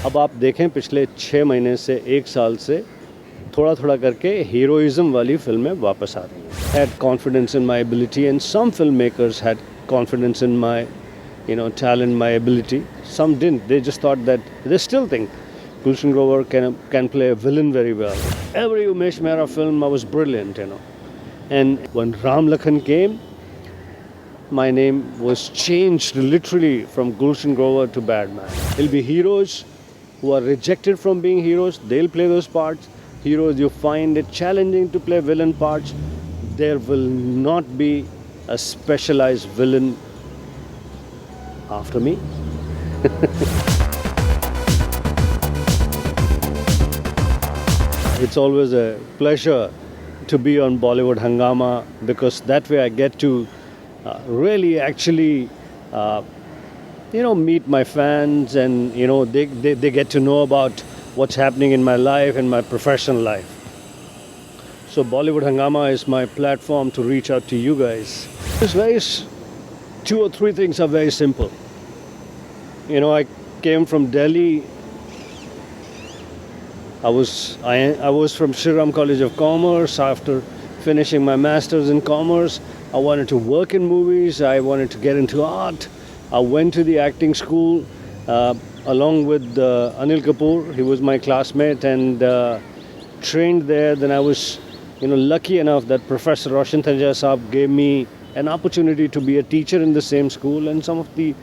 अब आप देखें पिछले 6 महीने से 1 साल से थोड़ा थोड़ा करके हीरोइज्म वाली फिल्में वापस आ रही हैं. Had confidence in my ability and some filmmakers had confidence in my talent, my ability. Some didn't. They just thought that they still think Gulshan Grover can play a villain very well. Every Umesh Mehra film was brilliant. And when Ram Lakhan came, my name was changed literally from Gulshan Grover to bad man. There'll be heroes who are rejected from being heroes. They'll play those parts. Heroes you find it challenging to play villain parts. There will not be a specialized villain after me. It's always a pleasure to be on Bollywood Hungama because that way I get to really actually meet my fans and they get to know about what's happening in my life and my professional life. So Bollywood Hungama is my platform to reach out to you guys. Two or three things are very simple. I came from Delhi. I was from Sri Ram College of Commerce. After finishing my masters in commerce, I wanted to work in movies. I wanted to get into art. I went to the acting school along with Anil Kapoor. He was my classmate and trained there. Then I was lucky enough that Professor Roshan Tanja Saab gave me an opportunity to be a teacher in the same school, and some of the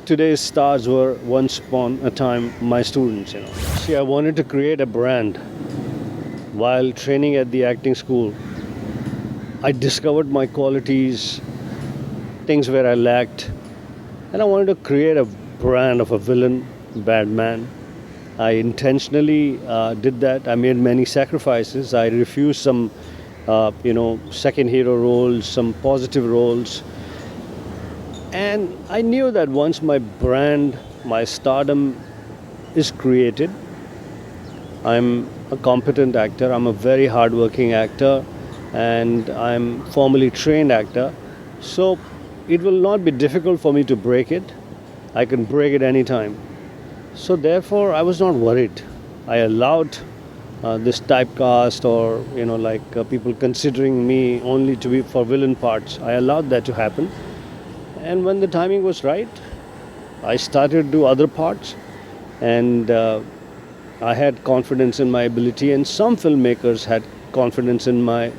today's stars were once upon a time my students. See, I wanted to create a brand. While training at the acting school, I discovered my qualities, things where I lacked, and I wanted to create a brand of a villain, bad man. I intentionally did that. I made many sacrifices. I refused some, second hero roles, some positive roles. And I knew that once my brand, my stardom is created, I'm a competent actor, I'm a very hardworking actor, and I'm formally trained actor. So it will not be difficult for me to break it. I can break it anytime. So therefore, I was not worried. I allowed this typecast or, people considering me only to be for villain parts. I allowed that to happen. And when the timing was right, I started to do other parts. And I had confidence in my ability. And some filmmakers had confidence in my,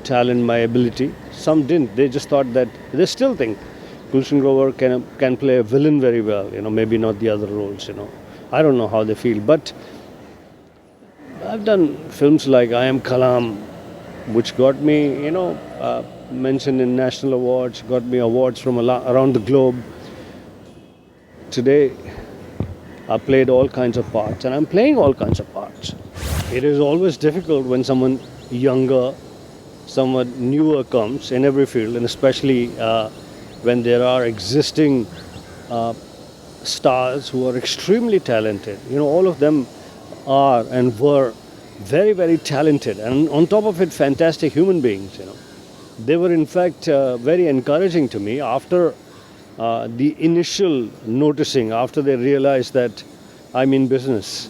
talent, my ability. Some didn't. They just thought that they still think Gulshan Grover can play a villain very well, maybe not the other roles, I don't know how they feel. But I've done films like I Am Kalam, which got me, mentioned in national awards, got me awards from around the globe. Today, I played all kinds of parts, and I'm playing all kinds of parts. It is always difficult when someone younger, someone newer comes in every field, and especially when there are existing stars who are extremely talented. All of them are and were very, very talented, and on top of it, fantastic human beings. They were in fact very encouraging to me after the initial noticing, after they realized that I'm in business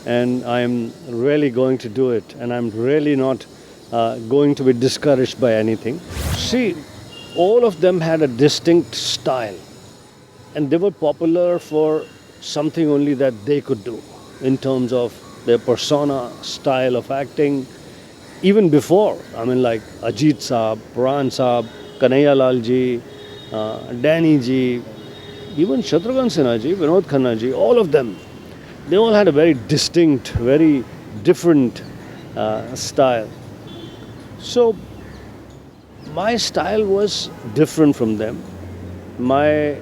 and I'm really going to do it, and I'm really not going to be discouraged by anything. See, all of them had a distinct style, and they were popular for something only that they could do in terms of their persona, style of acting. Even before, like Ajit Saab, Pran Saab, Kanhaiya Lal ji, Danny ji, even Shatrughan Sinha ji, Vinod Khanna ji, all of them, they all had a very distinct, very different style. So my style was different from them. My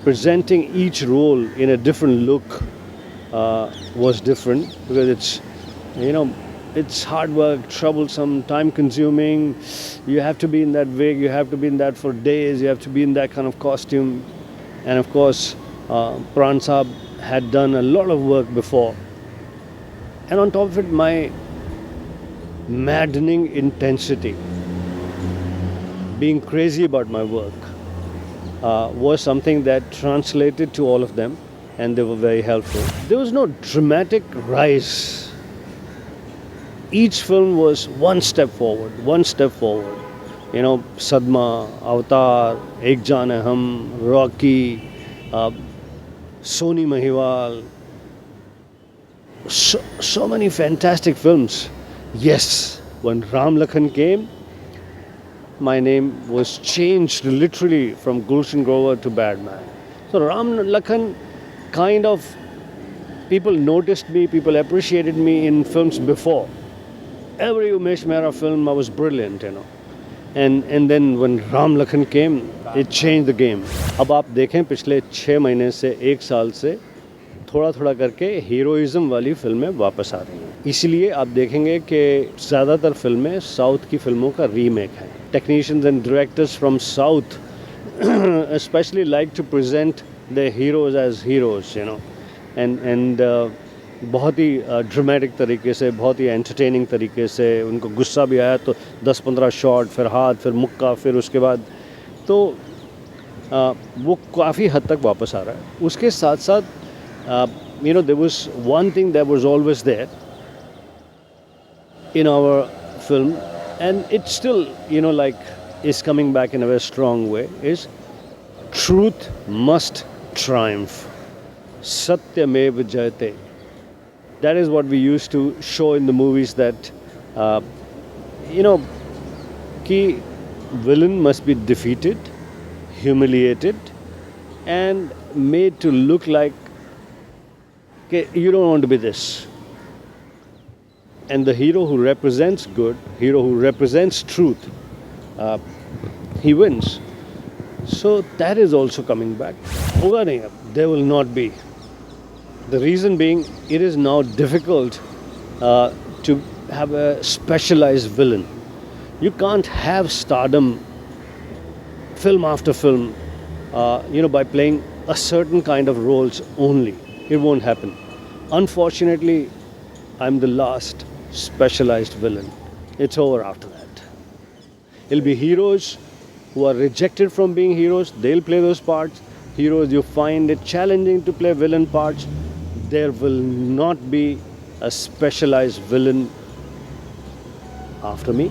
presenting each role in a different look was different because it's hard work, troublesome, time consuming. You have to be in that wig, you have to be in that for days, you have to be in that kind of costume. And of course, Pran Saab had done a lot of work before. And on top of it, my maddening intensity, being crazy about my work, was something that translated to all of them. and they were very helpful. There was no dramatic rise. Each film was one step forward, one step forward. You know, Sadma, Avatar, Ek Jaan Hai Hum, Rocky, Soni Mahiwal. So many fantastic films. Yes, when Ram Lakhan came, my name was changed literally from Gulshan Grover to Badman. So Ram Lakhan kind of, people noticed me, people appreciated me in films before. Every Umesh Mehra film, I was brilliant, you know. And then when Ram Lakhan came, it changed the game. अब आप देखें पिछले 6 महीने से 1 साल से थोड़ा थोड़ा करके हीरोइज्म वाली फिल्में वापस आ रही हैं. इसलिए आप देखेंगे कि ज़्यादातर फिल्में साउथ की फिल्मों का रीमेक हैं. Technicians and directors from South especially like to present their heroes as heroes, you know, and बहुत ही ड्रामेटिक तरीके से, बहुत ही एंटरटेनिंग तरीके से. उनको गुस्सा भी आया तो 10-15 शॉट, फिर हाथ, फिर मुक्का, फिर उसके बाद तो वो काफ़ी हद तक वापस आ रहा है. उसके साथ साथ you know, there was one thing that was always there in our film, and it still, you know, like is coming back in a very strong way, is truth must triumph. Satyamev Jayate. That is what we used to show in the movies, that you know, ki villain must be defeated, humiliated, and made to look like you don't want to be this. And the hero who represents good, hero who represents truth, he wins. So that is also coming back. Hoga nahi ab, there will not be. The reason being, it is now difficult to have a specialized villain. You can't have stardom film after film, you know, by playing a certain kind of roles only. It won't happen. Unfortunately, I'm the last specialized villain. It's over after that. It'll be heroes who are rejected from being heroes. They'll play those parts. Heroes you find it challenging to play villain parts. There will not be a specialized villain after me.